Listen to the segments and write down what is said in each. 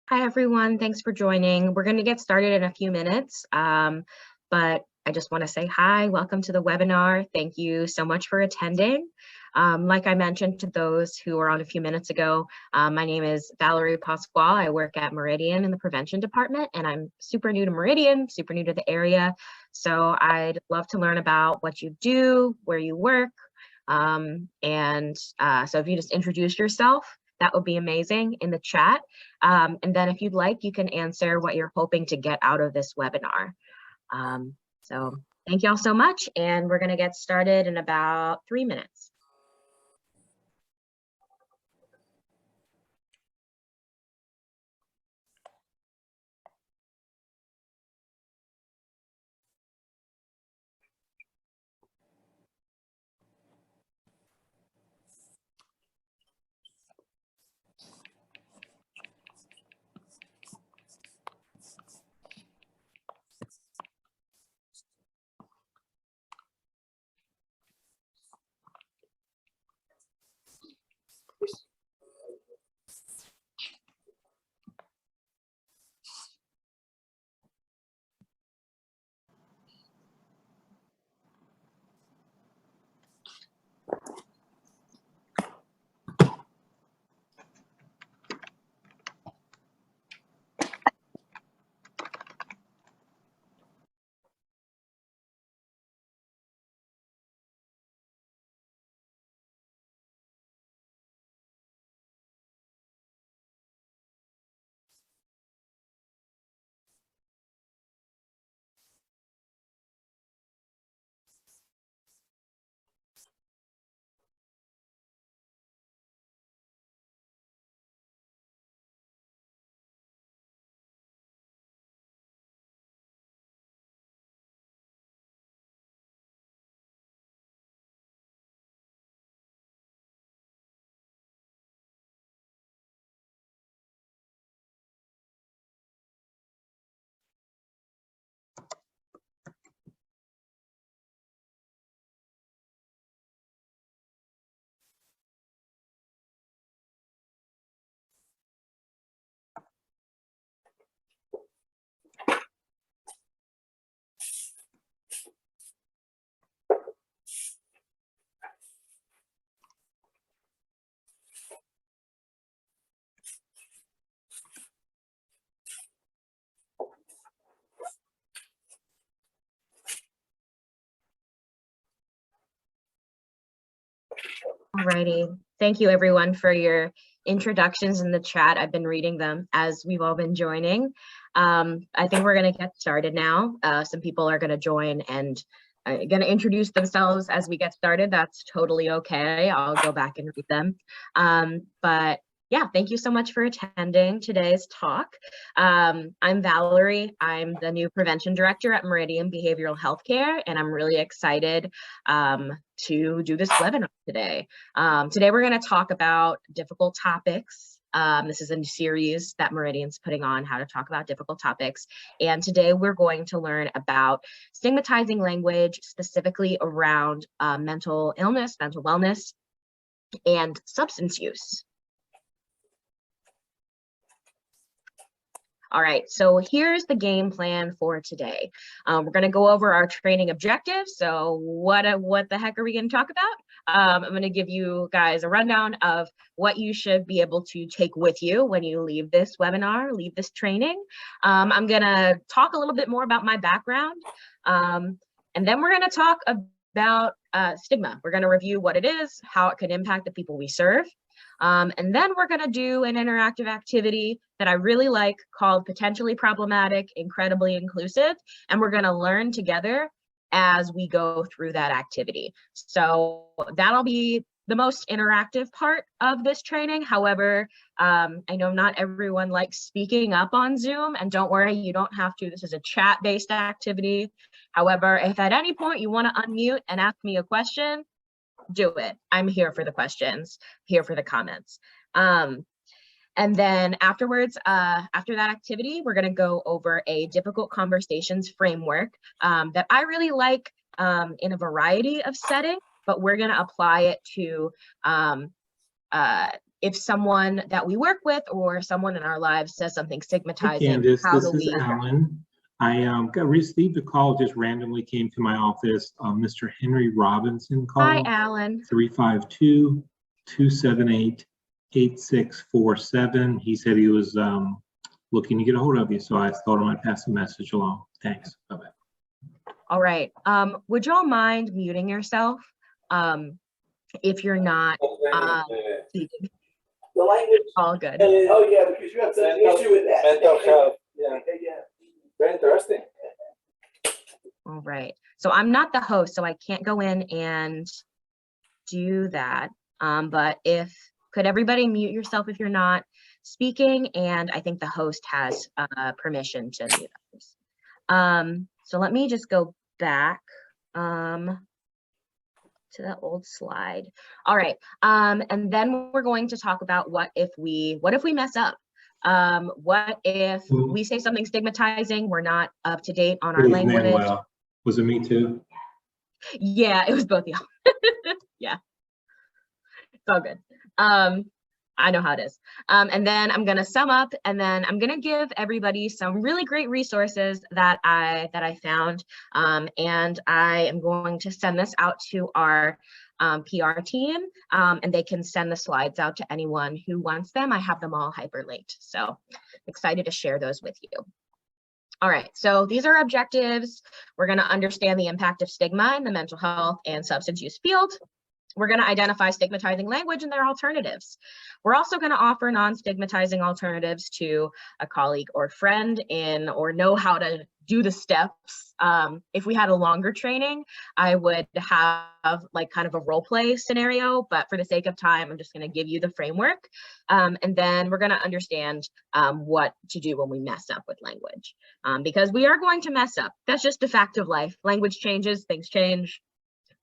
Hi, everyone. Thanks for joining. We're going to get started in a few minutes, but I just want to say hi, welcome to the webinar. Thank you so much for attending. Like I mentioned to those who were on a few minutes ago, my name is Valerie Pasquale. I work at Meridian in the prevention department, and I'm super new to Meridian, super new to the area. So I'd love to learn about what you do, where you work, so if you just introduce yourself, that would be amazing in the chat. And then if you'd like, you can answer what you're hoping to get out of this webinar. So thank you all so much, and we're going to get started in about 3 minutes. Alrighty, thank you everyone for your introductions in the chat. I've been reading them as we've all been joining. I think we're going to get started now. Some people are going to join and going to introduce themselves as we get started. That's totally okay. I'll go back and read them. But yeah, thank you so much for attending today's talk. I'm Valerie. I'm the new prevention director at Meridian Behavioral Healthcare, and I'm really excited to do this webinar today. Today we're going to talk about difficult topics. This is a new series that Meridian's putting on, how to talk about difficult topics. And today we're going to learn about stigmatizing language, specifically around mental illness, mental wellness, and substance use. All right, so here's the game plan for today. We're going to go over our training objectives. So what the heck are we going to talk about? I'm going to give you guys a rundown of what you should be able to take with you when you leave this webinar, leave this training. I'm going to talk a little bit more about my background, and then we're going to talk about stigma. We're going to review what it is, how it could impact the people we serve. And then we're going to do an interactive activity that I really like called Potentially Problematic, Incredibly Inclusive. And we're going to learn together as we go through that activity. So that'll be the most interactive part of this training. However, I know not everyone likes speaking up on Zoom, and don't worry, you don't have to. This is a chat-based activity. However, if at any point you want to unmute and ask me a question, do it. I'm here for the questions, here for the comments. And then afterwards, after that activity, we're going to go over a difficult conversations framework that I really like in a variety of settings, but we're going to apply it to if someone that we work with or someone in our lives says something Hey, stigmatizing, Candace, how do this is we? Alan. I received a call, just randomly came to my office. Mr. Henry Robinson Hi, called, Alan. 352-278-8647. He said he was looking to get a hold of you, so I thought I might pass the message along. Thanks. Bye-bye. All right. Would y'all mind muting yourself if you're not speaking? The language. All good. Oh yeah, because you have an issue with that. Mental health. Yeah. Very interesting. All right. So I'm not the host, so I can't go in and do that. But could everybody mute yourself if you're not speaking? And I think the host has permission to mute others. So let me just go back to the old slide. All right. And then we're going to talk about what if we mess up? What if we say something stigmatizing, we're not up to date on our language? Was it me too? Yeah, it was both of y'all. Yeah, it's all good. I know how it is. And then I'm gonna sum up, and then I'm gonna give everybody some really great resources that I found. And I am going to send this out to our PR team, and they can send the slides out to anyone who wants them. I have them all hyperlinked, so excited to share those with you. All right, so these are objectives. We're going to understand the impact of stigma in the mental health and substance use field. We're going to identify stigmatizing language and their alternatives. We're also going to offer non-stigmatizing alternatives to a colleague or friend or know how to do the steps. If we had a longer training, I would have like kind of a role play scenario, but for the sake of time, I'm just going to give you the framework. And then we're going to understand what to do when we mess up with language, because we are going to mess up. That's just a fact of life. Language changes, things change.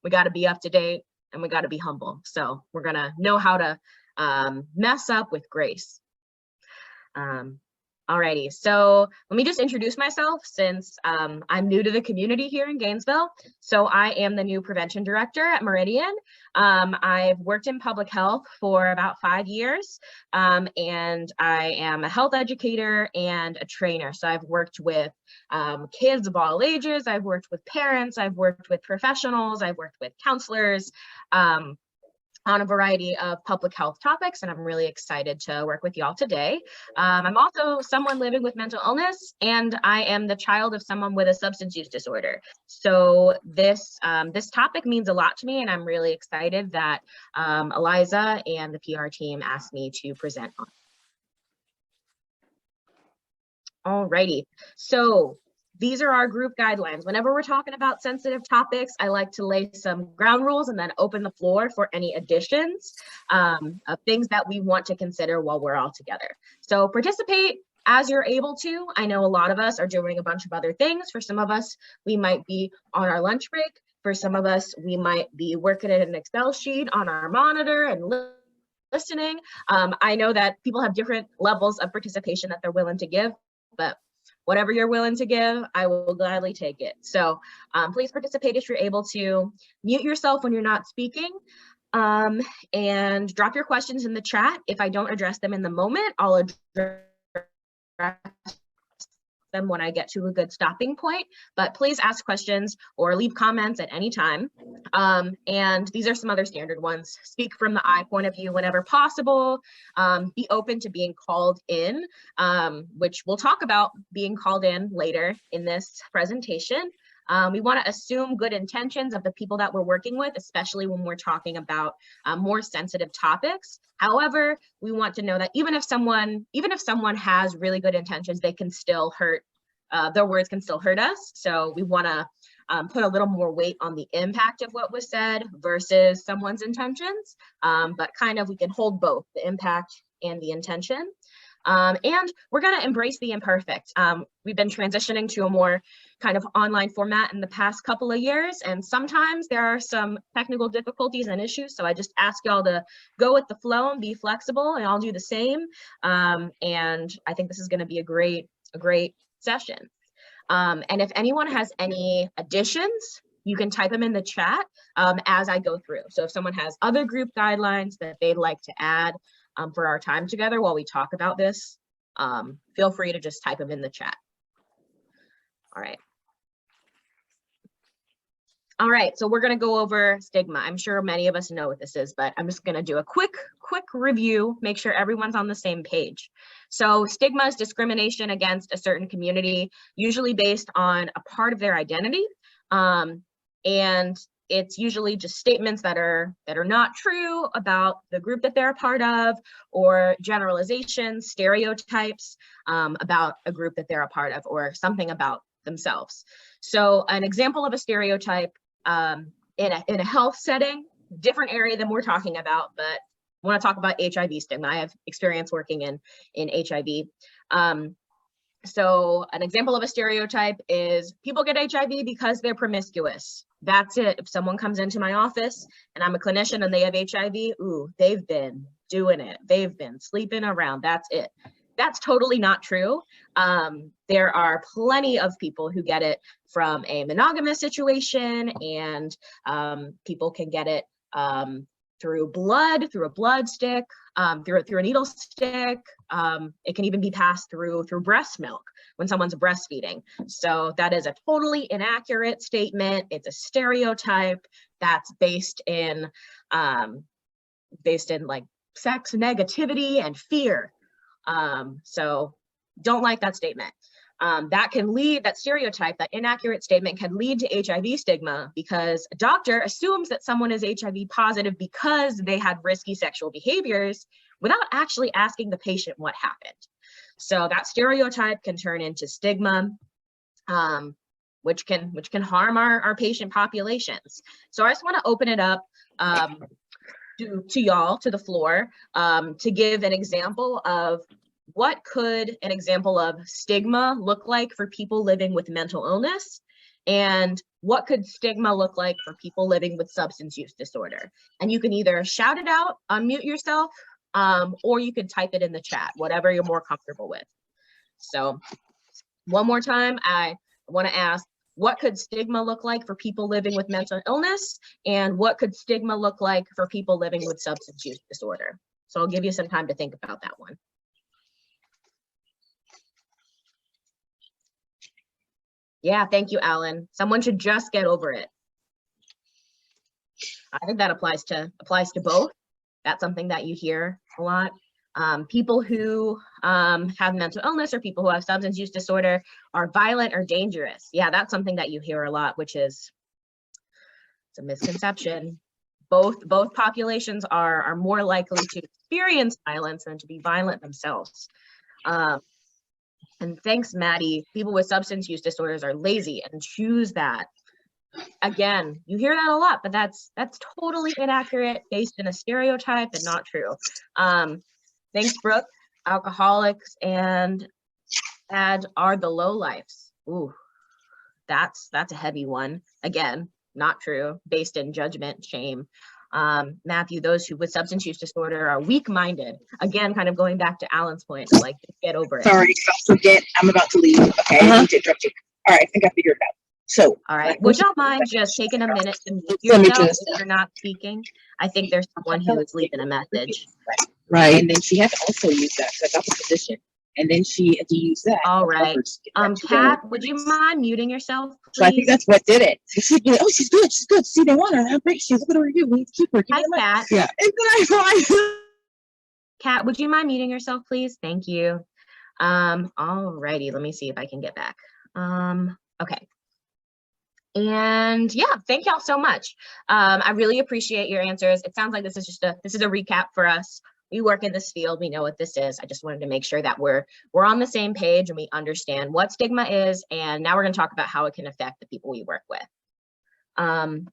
We got to be up to date. And we got to be humble. So we're going to know how to mess up with grace. Alrighty, so let me just introduce myself since I'm new to the community here in Gainesville. So I am the new prevention director at Meridian. I've worked in public health for about 5 years, and I am a health educator and a trainer. So I've worked with kids of all ages, I've worked with parents, I've worked with professionals, I've worked with counselors, on a variety of public health topics, and I'm really excited to work with y'all today. I'm also someone living with mental illness, and I am the child of someone with a substance use disorder. So this topic means a lot to me, and I'm really excited that Eliza and the PR team asked me to present on. Alrighty, so these are our group guidelines. Whenever we're talking about sensitive topics, I like to lay some ground rules and then open the floor for any additions of things that we want to consider while we're all together. So participate as you're able to. I know a lot of us are doing a bunch of other things. For some of us, we might be on our lunch break. For some of us, we might be working at an Excel sheet on our monitor and listening. I know that people have different levels of participation that they're willing to give, but whatever you're willing to give, I will gladly take it. So please participate if you're able to. Mute yourself when you're not speaking, and drop your questions in the chat. If I don't address them in the moment, I'll address them when I get to a good stopping point, but please ask questions or leave comments at any time. And these are some other standard ones. Speak from the I point of view whenever possible. Be open to being called in, which we'll talk about being called in later in this presentation. We want to assume good intentions of the people that we're working with, especially when we're talking about more sensitive topics. However, we want to know that even if someone has really good intentions, they can still hurt, their words can still hurt us. So we want to put a little more weight on the impact of what was said versus someone's intentions, but kind of we can hold both the impact and the intention. And we're going to embrace the imperfect. We've been transitioning to a more kind of online format in the past couple of years, and sometimes there are some technical difficulties and issues. So I just ask y'all to go with the flow and be flexible, and I'll do the same. And I think this is going to be a great session. And if anyone has any additions, you can type them in the chat as I go through. So if someone has other group guidelines that they'd like to add, for our time together while we talk about this, feel free to just type them in the chat. All right. All right, so we're going to go over stigma. I'm sure many of us know what this is, but I'm just going to do a quick review, make sure everyone's on the same page. So stigma is discrimination against a certain community, usually based on a part of their identity. And it's usually just statements that are not true about the group that they're a part of, or generalizations, stereotypes about a group that they're a part of, or something about themselves. So an example of a stereotype in a health setting, different area than we're talking about, but I want to talk about HIV stigma. I have experience working in HIV. So an example of a stereotype is people get HIV because they're promiscuous. That's it. If someone comes into my office and I'm a clinician and they have HIV, ooh, they've been doing it. They've been sleeping around. That's it. That's totally not true. There are plenty of people who get it from a monogamous situation, and people can get it through blood, through a blood stick, through a needle stick. It can even be passed through breast milk when someone's breastfeeding. So that is a totally inaccurate statement. It's a stereotype that's based in like sex negativity and fear. So don't like that statement. That stereotype, that inaccurate statement can lead to HIV stigma because a doctor assumes that someone is HIV positive because they had risky sexual behaviors without actually asking the patient what happened. So that stereotype can turn into stigma, which can harm our patient populations. So I just want to open it up to y'all, to the floor, to give an example of what could an example of stigma look like for people living with mental illness, and what could stigma look like for people living with substance use disorder. And you can either shout it out, unmute yourself, or you can type it in the chat, whatever you're more comfortable with. So one more time, I want to ask, what could stigma look like for people living with mental illness? And what could stigma look like for people living with substance use disorder? So I'll give you some time to think about that one. Yeah, thank you, Alan. Someone should just get over it. I think that applies to both. That's something that you hear a lot. People who have mental illness or people who have substance use disorder are violent or dangerous. Yeah, that's something that you hear a lot, which is, it's a misconception. Both populations are more likely to experience violence than to be violent themselves. And thanks, Maddie. People with substance use disorders are lazy and choose that. Again, you hear that a lot, but that's totally inaccurate, based in a stereotype and not true. Thanks, Brooke. Alcoholics and ads are the lowlifes. Ooh, that's a heavy one. Again, not true, based in judgment, shame. Matthew, those who with substance use disorder are weak-minded. Again, kind of going back to Alan's point, like, get over it. Sorry, don't forget, I'm about to leave. Okay, I need to interrupt you. All right, I think I figured it out. So, all right, would y'all mind just taking a minute to mute yourself if you're not speaking? I think there's someone who is leaving a message. Right, and then she had to also use that because I got the position, and then she had to use that. All right, Kat, would you mind muting yourself, please? So I think that's what did it. She's like, oh, she's good. She's good. See, they want her. How great she is. Look at her review. We need to keep her. Hi, Kat. Yeah. Kat, would you mind muting yourself, please? Thank you. All righty. Let me see if I can get back. Okay. And yeah, thank y'all so much. I really appreciate your answers. It sounds like this is a recap for us. We work in this field, we know what this is. I just wanted to make sure that we're on the same page and we understand what stigma is, and now we're going to talk about how it can affect the people we work with. All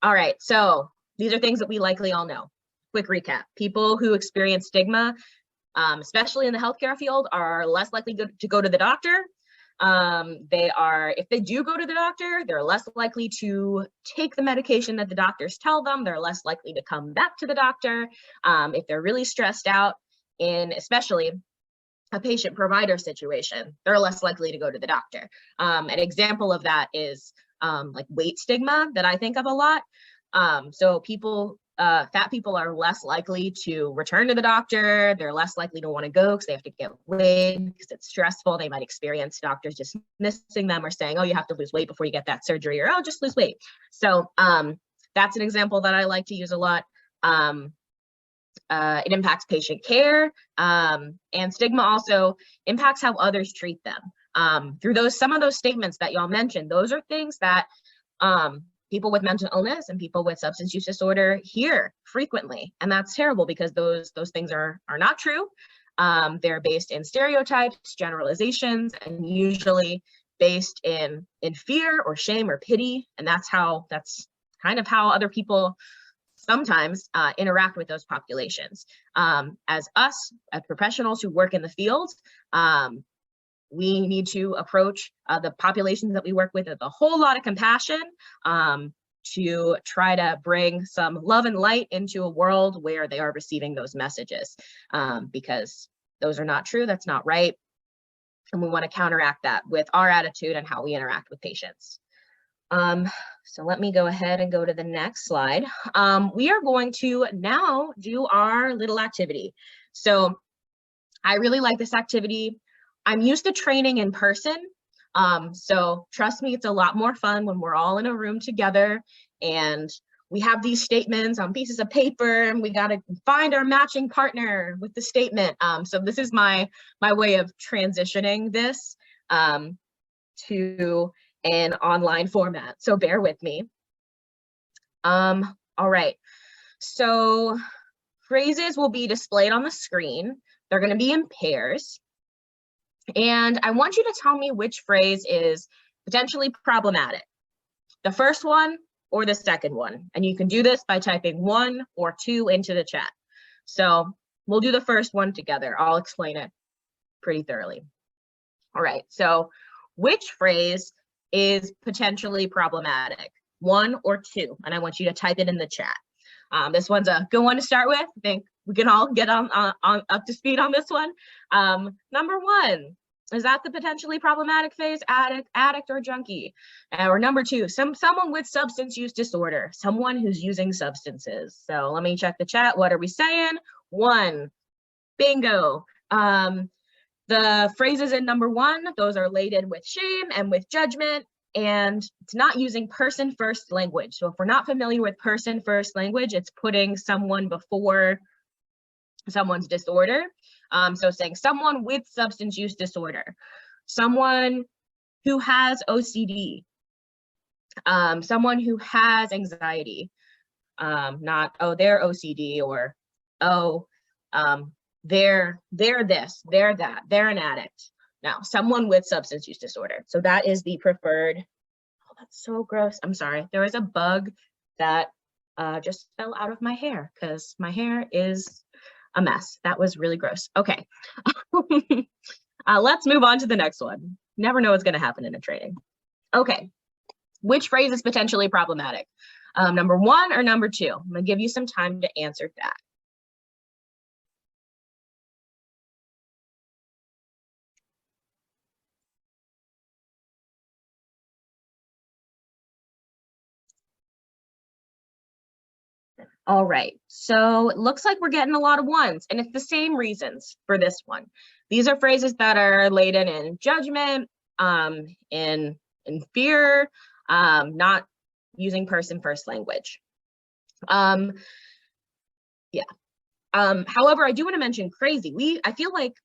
right, so these are things that we likely all know. Quick recap: people who experience stigma, especially in the healthcare field, are less likely to go to the doctor. If they do go to the doctor, they're less likely to take the medication that the doctors tell them. They're less likely to come back to the doctor. If they're really stressed out, in especially a patient-provider situation, they're less likely to go to the doctor. An example of that is like weight stigma that I think of a lot. So people fat people are less likely to return to the doctor. They're less likely to want to go because they have to get weighed because it's stressful. They might experience doctors dismissing them or saying, oh, you have to lose weight before you get that surgery, or oh, just lose weight. So that's an example that I like to use a lot. It impacts patient care, and stigma also impacts how others treat them. Through some of those statements that y'all mentioned, those are things that people with mental illness and people with substance use disorder hear frequently, and that's terrible because those things are not true. They're based in stereotypes, generalizations, and usually based in fear or shame or pity, and that's kind of how other people sometimes interact with those populations. As professionals who work in the field, we need to approach the populations that we work with a whole lot of compassion, to try to bring some love and light into a world where they are receiving those messages, because those are not true, that's not right. And we want to counteract that with our attitude and how we interact with patients. So let me go ahead and go to the next slide. We are going to now do our little activity. So I really like this activity. I'm used to training in person. So trust me, it's a lot more fun when we're all in a room together and we have these statements on pieces of paper and we got to find our matching partner with the statement. So this is my way of transitioning this to an online format. So bear with me. All right. So phrases will be displayed on the screen. They're going to be in pairs. And I want you to tell me which phrase is potentially problematic, the first one or the second one. And you can do this by typing 1 or 2 into the chat. So we'll do the first one together. I'll explain it pretty thoroughly. All right, so which phrase is potentially problematic, 1 or 2? And I want you to type it in the chat. This one's a good one to start with. I think we can all get on up to speed on this one. Number 1, is that the potentially problematic phase, addict or junkie? Or number 2, someone with substance use disorder, someone who's using substances. So let me check the chat. What are we saying? 1, bingo. The phrases in number 1, those are laden with shame and with judgment, and it's not using person first language. So if we're not familiar with person first language, it's putting someone before someone's disorder. So saying someone with substance use disorder, someone who has OCD, someone who has anxiety, not, oh, they're OCD, or, oh, they're this, they're that, they're an addict. Now, someone with substance use disorder. So that is the preferred. Oh, that's so gross. I'm sorry. There was a bug that just fell out of my hair because my hair is a mess. That was really gross. Okay. Let's move on to the next one. Never know what's going to happen in a training. Okay. Which phrase is potentially problematic? Number 1 or number 2? I'm going to give you some time to answer that. All right, so it looks like we're getting a lot of 1s, and it's the same reasons for this one. These are phrases that are laden in judgment, in fear, not using person first language. However, I do want to mention crazy. I feel like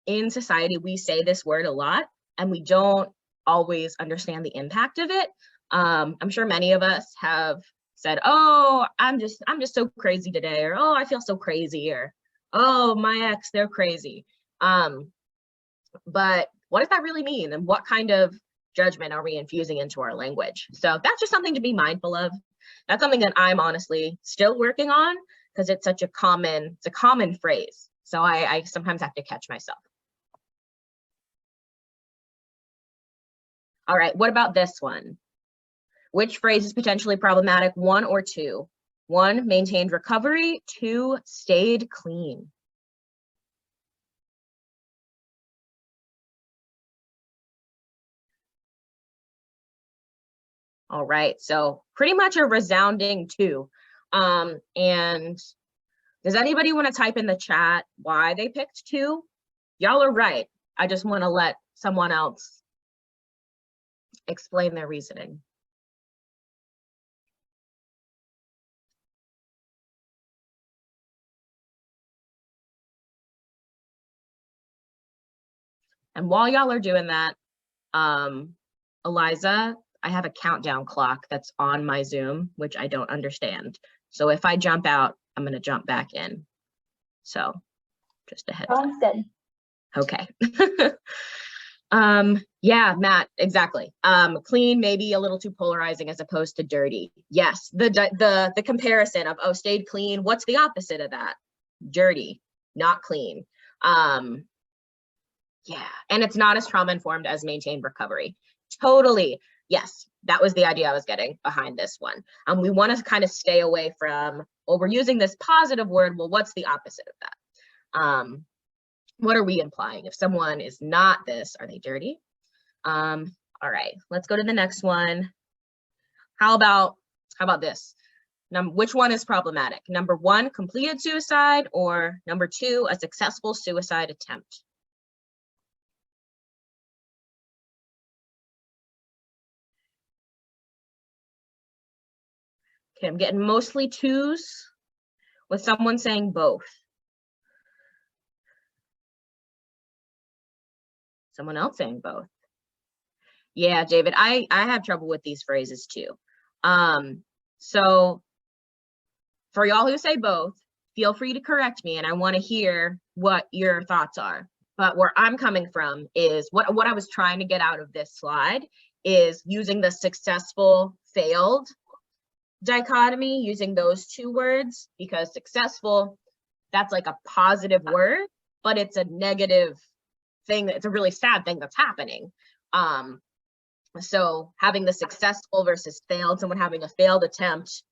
in society we say this word a lot and we don't always understand the impact of it. I'm sure many of us have said, oh, I'm just so crazy today, or oh, I feel so crazy, or oh, my ex, they're crazy. But what does that really mean? And what kind of judgment are we infusing into our language? So that's just something to be mindful of. That's something that I'm honestly still working on because it's such a common phrase. So I sometimes have to catch myself. All right, what about this one? Which phrase is potentially problematic, 1 or 2? 1, maintained recovery. 2, stayed clean. All right, so pretty much a resounding 2. And does anybody want to type in the chat why they picked 2? Y'all are right. I just want to let someone else explain their reasoning. And while y'all are doing that, Eliza, I have a countdown clock that's on my Zoom, which I don't understand. So if I jump out, I'm going to jump back in. So just a heads up. Sounds good. Okay. Yeah, Matt, exactly. Clean, maybe a little too polarizing as opposed to dirty. Yes, the comparison of, oh, stayed clean, what's the opposite of that? Dirty, not clean. Yeah, and it's not as trauma informed as maintained recovery. Totally. Yes, that was the idea I was getting behind this one. We want to kind of stay away from, well, we're using this positive word. Well, what's the opposite of that? What are we implying? If someone is not this, are they dirty? All right, let's go to the next one. How about this? Which one is problematic? Number 1, completed suicide, or number 2, a successful suicide attempt? Okay, I'm getting mostly 2s with someone saying both. Someone else saying both. Yeah, David, I have trouble with these phrases too. So for y'all who say both, feel free to correct me, and I want to hear what your thoughts are. But where I'm coming from is what I was trying to get out of this slide is using the successful, failed dichotomy, using those 2 words, because successful, that's like a positive word, but it's a negative thing. It's a really sad thing that's happening. So having the successful versus failed, someone having a failed attempt,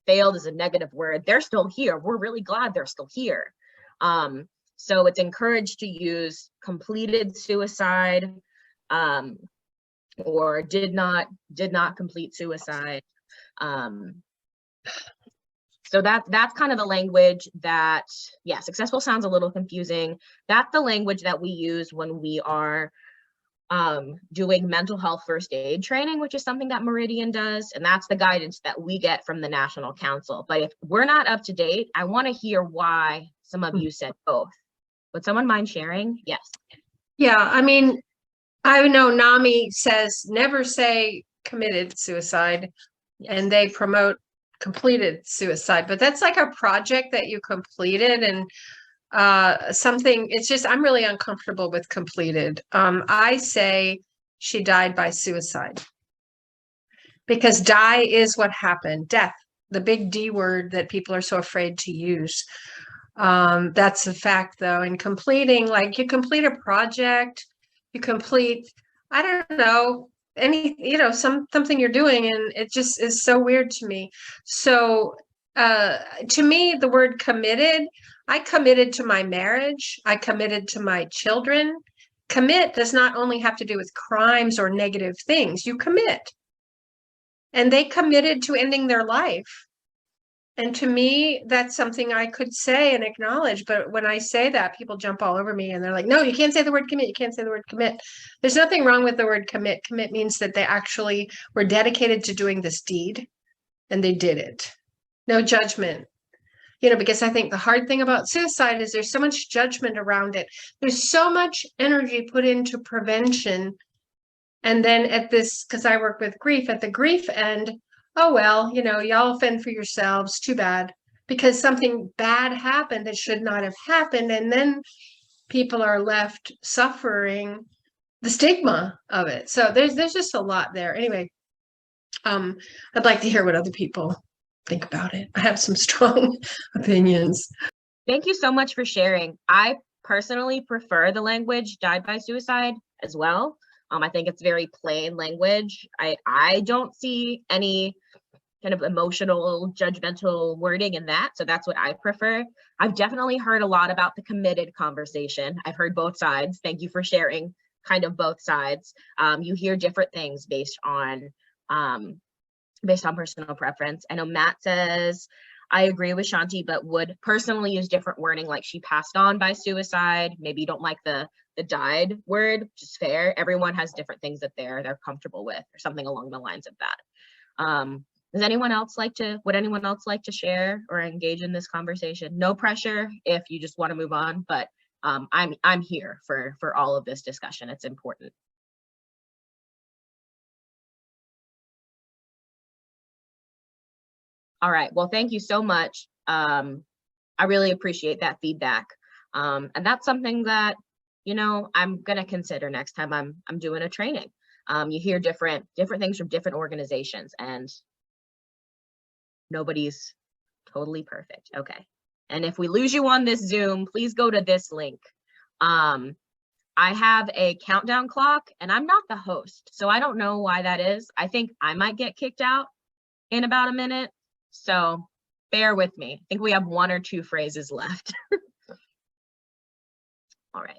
failed is a negative word. They're still here. We're really glad they're still here. So it's encouraged to use completed suicide, or did not complete suicide. So that's kind of the language that, yeah, successful sounds a little confusing. That's the language that we use when we are doing mental health first aid training, which is something that Meridian does. And that's the guidance that we get from the National Council. But if we're not up to date, I want to hear why some of you said both. Would someone mind sharing? Yes. Yeah, I mean, I know NAMI says never say committed suicide, and they promote completed suicide, but that's like a project that you completed, and something, it's just, I'm really uncomfortable with completed. I say she died by suicide, because die is what happened, death, the big D word that people are so afraid to use. That's a fact though. And completing, like you complete a project, you complete, I don't know, any, something you're doing, and it just is so weird to me. So to me, the word committed, I committed to my marriage, I committed to my children. Commit does not only have to do with crimes or negative things. You commit, and they committed to ending their life. And to me, that's something I could say and acknowledge. But when I say that, people jump all over me and they're like, no, you can't say the word commit. You can't say the word commit. There's nothing wrong with the word commit. Commit means that they actually were dedicated to doing this deed, and they did it. No judgment. Because I think the hard thing about suicide is there's so much judgment around it. There's so much energy put into prevention. And then at this, because I work with grief, at the grief end, oh, well, y'all fend for yourselves, too bad, because something bad happened that should not have happened. And then people are left suffering the stigma of it. So there's just a lot there. Anyway, I'd like to hear what other people think about it. I have some strong opinions. Thank you so much for sharing. I personally prefer the language died by suicide as well. I think it's very plain language. I don't see any kind of emotional, judgmental wording in that. So that's what I prefer. I've definitely heard a lot about the committed conversation. I've heard both sides. Thank you for sharing kind of both sides. You hear different things based on personal preference. I know Matt says, I agree with Shanti, but would personally use different wording, like she passed on by suicide. Maybe you don't like the died word, which is fair. Everyone has different things that they're comfortable with, or something along the lines of that. Would anyone else like to share or engage in this conversation? No pressure if you just want to move on, but I'm here for all of this discussion. It's important. All right, well, thank you so much. I really appreciate that feedback. And that's something that, you know, I'm gonna consider next time I'm doing a training. You hear different things from different organizations, and nobody's totally perfect. Okay. And if we lose you on this Zoom, please go to this link. I have a countdown clock, and I'm not the host, so I don't know why that is. I think I might get kicked out in about a minute. So bear with me. I think we have 1 or 2 phrases left. All right.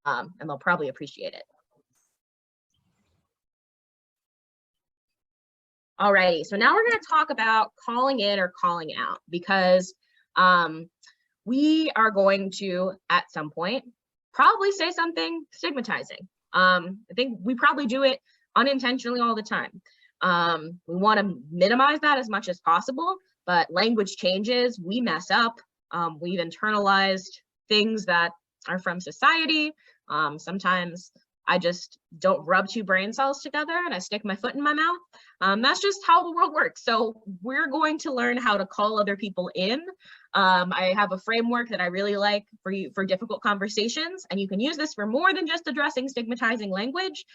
And they'll probably appreciate it. All righty, so now we're going to talk about calling in or calling out, because we are going to, at some point, probably say something stigmatizing. I think we probably do it unintentionally all the time. We want to minimize that as much as possible, but language changes, we mess up, we've internalized things that are from society. Sometimes I just don't rub 2 brain cells together and I stick my foot in my mouth. That's just how the world works. So we're going to learn how to call other people in. I have a framework that I really like for difficult conversations, and you can use this for more than just addressing stigmatizing language.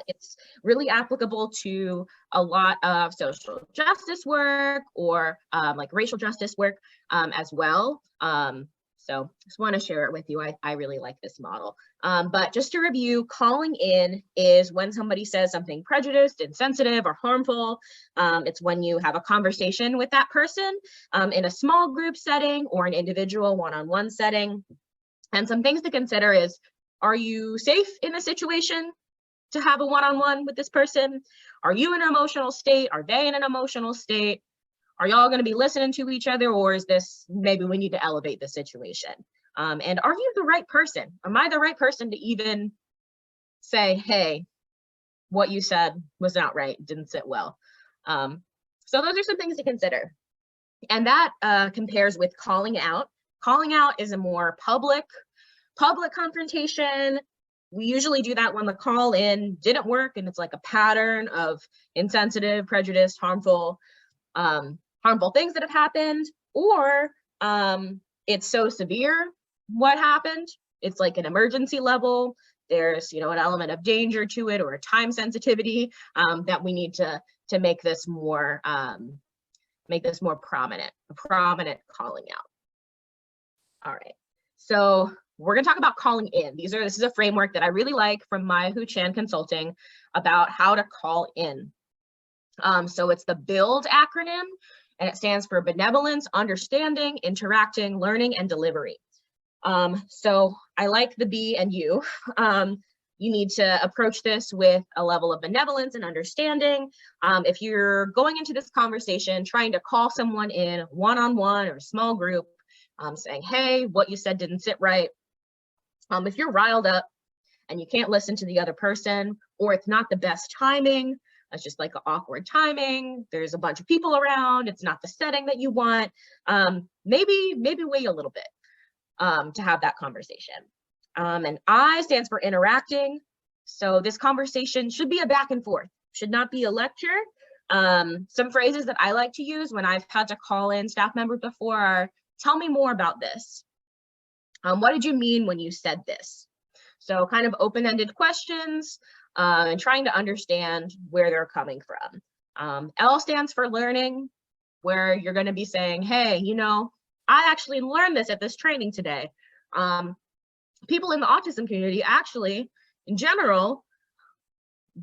It's really applicable to a lot of social justice work, or like racial justice work as well. So just want to share it with you. I really like this model. But just to review, calling in is when somebody says something prejudiced, insensitive, or harmful. It's when you have a conversation with that person in a small group setting or an individual one-on-one setting. And some things to consider is, are you safe in the situation to have a one-on-one with this person? Are you in an emotional state? Are they in an emotional state? Are y'all going to be listening to each other, or is this maybe we need to elevate the situation? And are you the right person? Am I the right person to even say, hey, what you said was not right, didn't sit well? So those are some things to consider. And that compares with calling out. Calling out is a more public confrontation. We usually do that when the call in didn't work and it's like a pattern of insensitive, prejudiced, harmful things that have happened, or it's so severe what happened, it's like an emergency level. There's, you know, an element of danger to it, or a time sensitivity that we need to make this more prominent, a prominent calling out. All right, so we're going to talk about calling in. This is a framework that I really like from my Hu Chan Consulting about how to call in. So it's the BUILD acronym, and it stands for benevolence, understanding, interacting, learning, and delivery. So I like the B and U. You need to approach this with a level of benevolence and understanding. If you're going into this conversation, trying to call someone in one-on-one or small group, saying, hey, what you said didn't sit right. If you're riled up and you can't listen to the other person, or it's not the best timing, it's just like an awkward timing, there's a bunch of people around, it's not the setting that you want, maybe wait a little bit to have that conversation. And I stands for interacting. So this conversation should be a back and forth, should not be a lecture. Some phrases that I like to use when I've had to call in staff members before are, tell me more about this. What did you mean when you said this? So kind of open-ended questions and trying to understand where they're coming from. L stands for learning, where you're going to be saying, hey, you know, I actually learned this at this training today. People in the autism community actually, in general,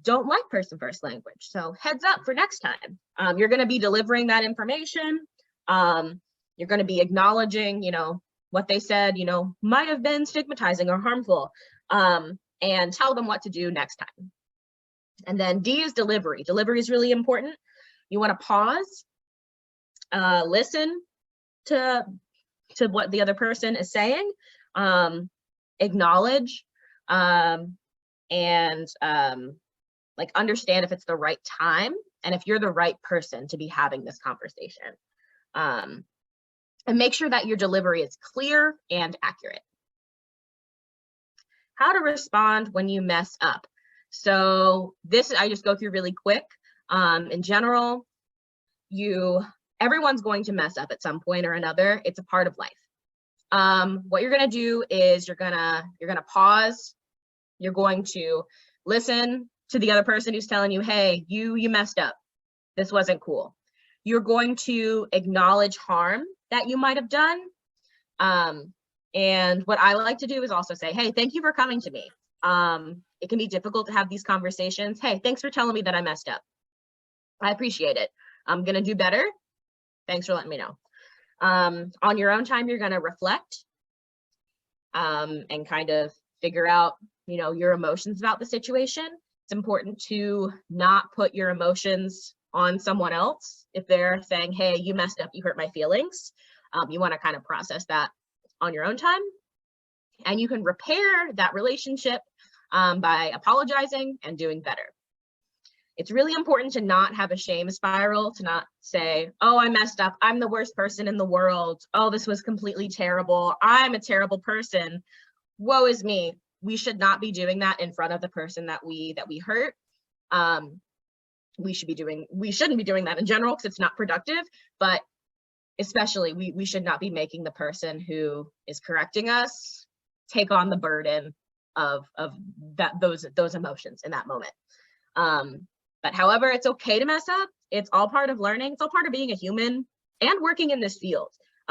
don't like person-first language. So heads up for next time. You're going to be delivering that information. You're going to be acknowledging, you know, what they said, you know, might have been stigmatizing or harmful, and tell them what to do next time. And then D is delivery. Delivery is really important. You want to pause, listen to what the other person is saying, acknowledge, and like understand if it's the right time and if you're the right person to be having this conversation. And make sure that your delivery is clear and accurate. How to respond when you mess up. So this I just go through really quick. In general, everyone's going to mess up at some point or another. It's a part of life. What you're gonna do is you're gonna pause. You're going to listen to the other person who's telling you, hey, you messed up. This wasn't cool. You're going to acknowledge harm that you might have done. And what I like to do is also say, hey, thank you for coming to me. It can be difficult to have these conversations. Hey, thanks for telling me that I messed up. I appreciate it. I'm gonna do better. Thanks for letting me know. On your own time, you're gonna reflect and kind of figure out, your emotions about the situation. It's important to not put your emotions on someone else. If they're saying, hey, you messed up, you hurt my feelings, you wanna kind of process that on your own time. And you can repair that relationship by apologizing and doing better. It's really important to not have a shame spiral, to not say, oh, I messed up. I'm the worst person in the world. Oh, this was completely terrible. I'm a terrible person. Woe is me. We should not be doing that in front of the person that we hurt. We shouldn't be doing that in general because it's not productive, but especially we should not be making the person who is correcting us take on the burden of those emotions in that moment. But however, it's okay to mess up. It's all part of learning. It's all part of being a human and working in this field.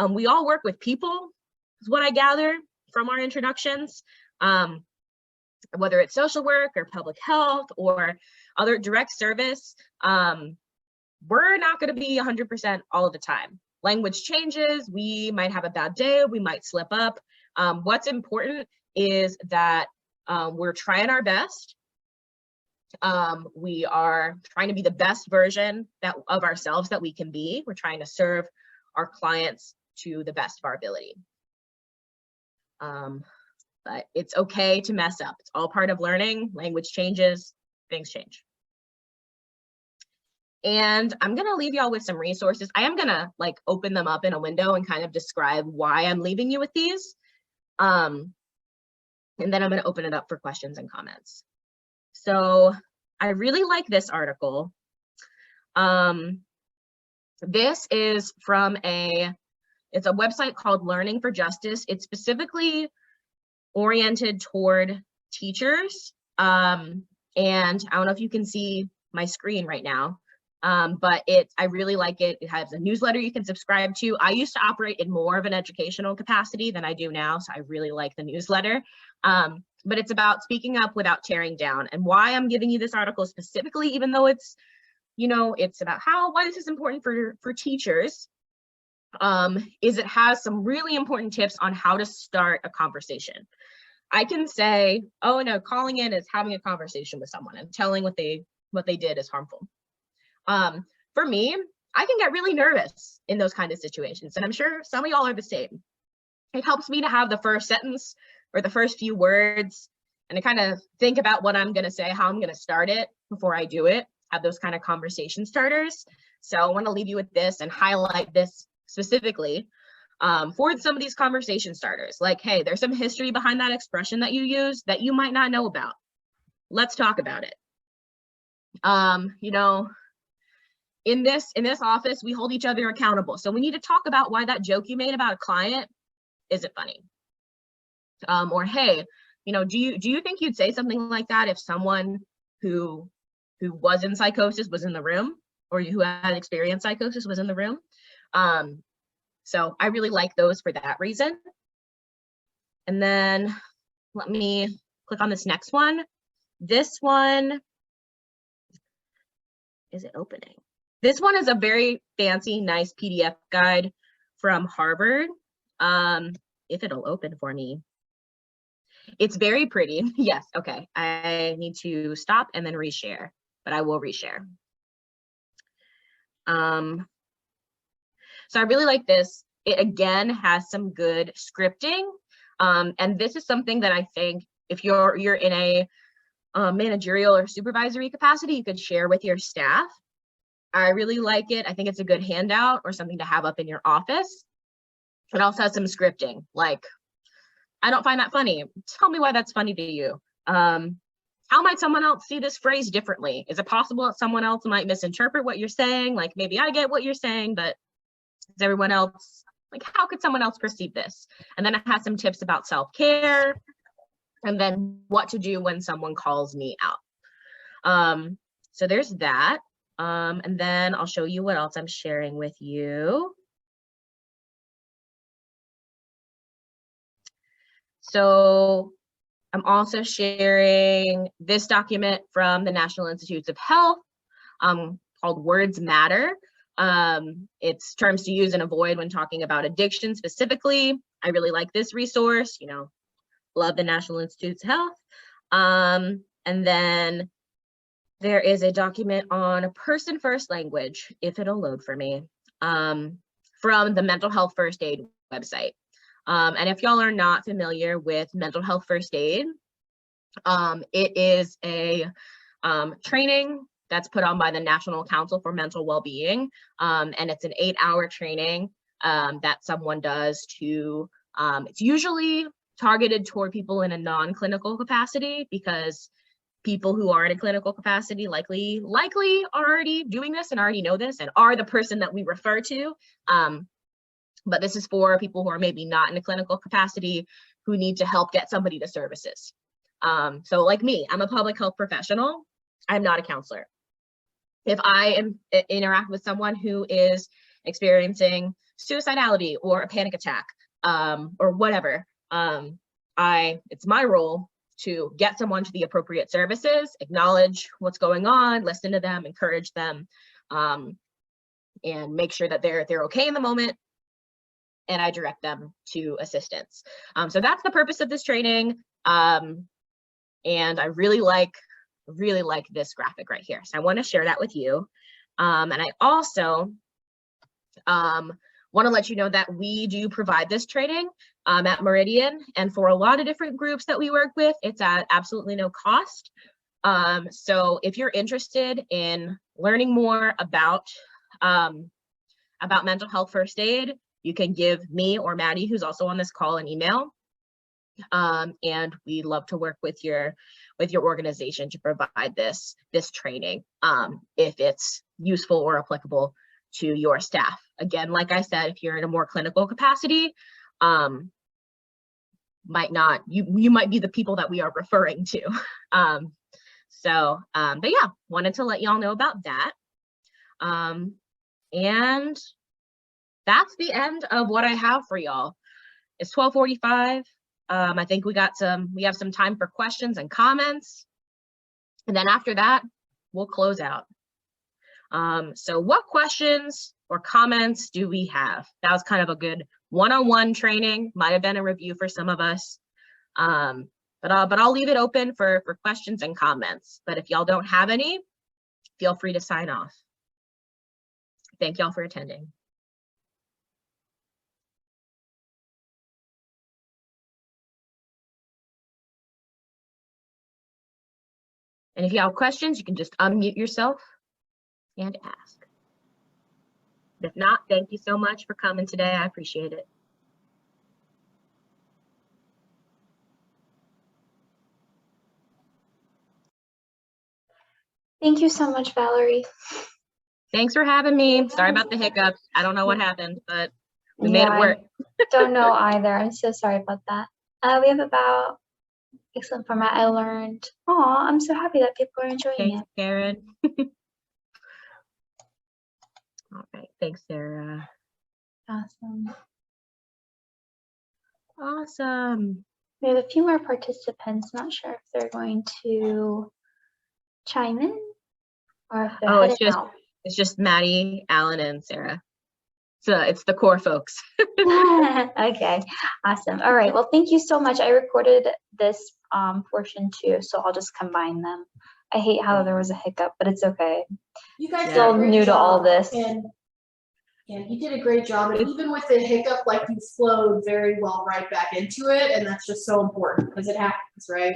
We all work with people, is what I gather from our introductions, whether it's social work or public health or other direct service. We're not going to be 100% all of the time. Language changes. We might have a bad day. We might slip up. What's important is that we're trying our best. We are trying to be the best version of ourselves that we can be. We're trying to serve our clients to the best of our ability. But it's okay to mess up. It's all part of learning. Language changes, things change. And I'm gonna leave y'all with some resources. I am gonna open them up in a window and kind of describe why I'm leaving you with these. And then I'm gonna open it up for questions and comments. So I really like this article. This is from it's a website called Learning for Justice. It's specifically oriented toward teachers. And I don't know if you can see my screen right now, but I really like it. It has a newsletter you can subscribe to. I used to operate in more of an educational capacity than I do now, so I really like the newsletter. But it's about speaking up without tearing down. And why I'm giving you this article specifically, even though it's, it's about why this is important for teachers, is it has some really important tips on how to start a conversation. I can say, oh no, calling in is having a conversation with someone and telling what they did is harmful. For me, I can get really nervous in those kind of situations, and I'm sure some of y'all are the same. It helps me to have the first sentence or the first few words and to kind of think about what I'm going to say, how I'm going to start it before I do it, have those kind of conversation starters. So I want to leave you with this and highlight this specifically for some of these conversation starters. Like, hey, there's some history behind that expression that you use that you might not know about. Let's talk about it. In this office, we hold each other accountable. So we need to talk about why that joke you made about a client isn't funny. Or hey, do you think you'd say something like that if someone who was in psychosis was in the room, or who had experienced psychosis was in the room? So I really like those for that reason. And then let me click on this next one. This one, is it opening? This one is a very fancy, nice PDF guide from Harvard. If it'll open for me. It's very pretty. Yes, okay. I need to stop and then reshare, but I will reshare. So I really like this. It again has some good scripting. And this is something that I think if you're in a managerial or supervisory capacity, you could share with your staff. I really like it. I think it's a good handout or something to have up in your office. It also has some scripting, like, I don't find that funny. Tell me why that's funny to you. How might someone else see this phrase differently? Is it possible that someone else might misinterpret what you're saying? Like, maybe I get what you're saying, but is everyone else, like, how could someone else perceive this? And then it has some tips about self-care, and then what to do when someone calls me out. So there's that. And then I'll show you what else I'm sharing with you. So I'm also sharing this document from the National Institutes of Health called Words Matter. It's terms to use and avoid when talking about addiction specifically. I really like this resource, you know, love the National Institutes of Health. And then there is a document on a person first language, if it'll load for me, from the Mental Health First Aid website. And if y'all are not familiar with mental health first aid, it is a training that's put on by the National Council for Mental Wellbeing. And it's an 8-hour training that someone does to, it's usually targeted toward people in a non-clinical capacity, because people who are in a clinical capacity likely are already doing this and already know this and are the person that we refer to. But this is for people who are maybe not in a clinical capacity, who need to help get somebody to services. So like me, I'm a public health professional. I'm not a counselor. If I interact with someone who is experiencing suicidality or a panic attack, or whatever, it's my role to get someone to the appropriate services, acknowledge what's going on, listen to them, encourage them, and make sure that they're okay in the moment, and I direct them to assistance. So that's the purpose of this training. And I really like this graphic right here. So I want to share that with you. And I also want to let you know that we do provide this training at Meridian, and for a lot of different groups that we work with, it's at absolutely no cost. So if you're interested in learning more about mental health first aid, you can give me or Maddie, who's also on this call, an email. And we love to work with your organization to provide this training if it's useful or applicable to your staff. Again, like I said, if you're in a more clinical capacity, you might be the people that we are referring to. But yeah, wanted to let y'all know about that. And that's the end of what I have for y'all. It's 12:45. I think we have some time for questions and comments. And then after that, we'll close out. So what questions or comments do we have? That was kind of a good one-on-one training, might have been a review for some of us. But I'll leave it open for questions and comments. But if y'all don't have any, feel free to sign off. Thank y'all for attending. And if you have questions, you can just unmute yourself and ask. If not, thank you so much for coming today. I appreciate it. Thank you so much, Valerie. Thanks for having me. Sorry about the hiccups. I don't know what happened, but we made it work. I don't know either. I'm so sorry about that. We have about excellent format. I learned. Oh, I'm so happy that people are enjoying Thanks, it. Karen. All right. Thanks, Sarah. Awesome. Awesome. We have a few more participants. Not sure if they're going to chime in or if they're heading out. It's just Maddie, Alan, and Sarah. So it's the core folks. Okay, awesome. All right. Well, thank you so much. I recorded this portion too, so I'll just combine them I hate how there was a hiccup, but it's okay. You guys did Still a great new to all job, this. and yeah, you did a great job. And even with the hiccup, like you flowed very well right back into it, and that's just so important because it happens, right?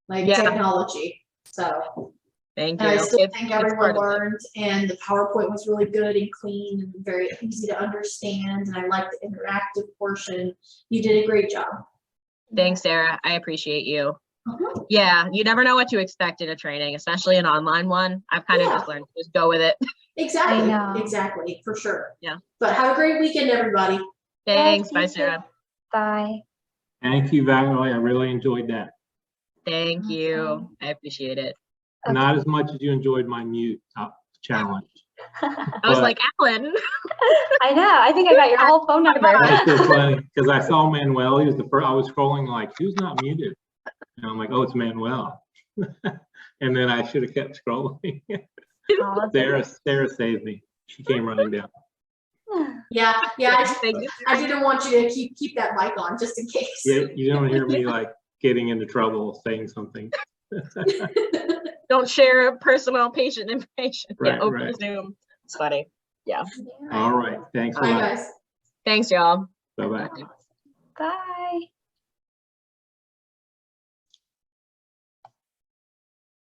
Like technology. So Thank and you. I still It's think part everyone of it. learned, and the PowerPoint was really good and clean and very easy to understand. And I like the interactive portion. You did a great job. Thanks, Sarah. I appreciate you. Mhm. Yeah, you never know what to expect in a training, especially an online one. I've kind of just learned to just go with it. Exactly. I know. Exactly, for sure. Yeah. But have a great weekend, everybody. Thanks. Bye, Thank you. Sarah. Bye. Thank you, Valerie. I really enjoyed that. Thank you. Awesome. I appreciate it. Not as much as you enjoyed my mute challenge. I was But- like, Alan. I know. I think I got your whole phone number. That's so funny because I saw Manuel. He was the first. I was scrolling like, who's not muted? And I'm like, oh, it's Manuel. And then I should have kept scrolling. Oh, that's Sarah saved me. She came running down. okay. Yeah. Thank you. I didn't want you to keep that mic on just in case. Yeah, you don't hear me like getting into trouble saying something. Don't share personal patient information Right, over right. Zoom. It's funny. Yeah. All right. Thanks a Bye, lot. guys. Thanks, y'all. Bye bye. Bye.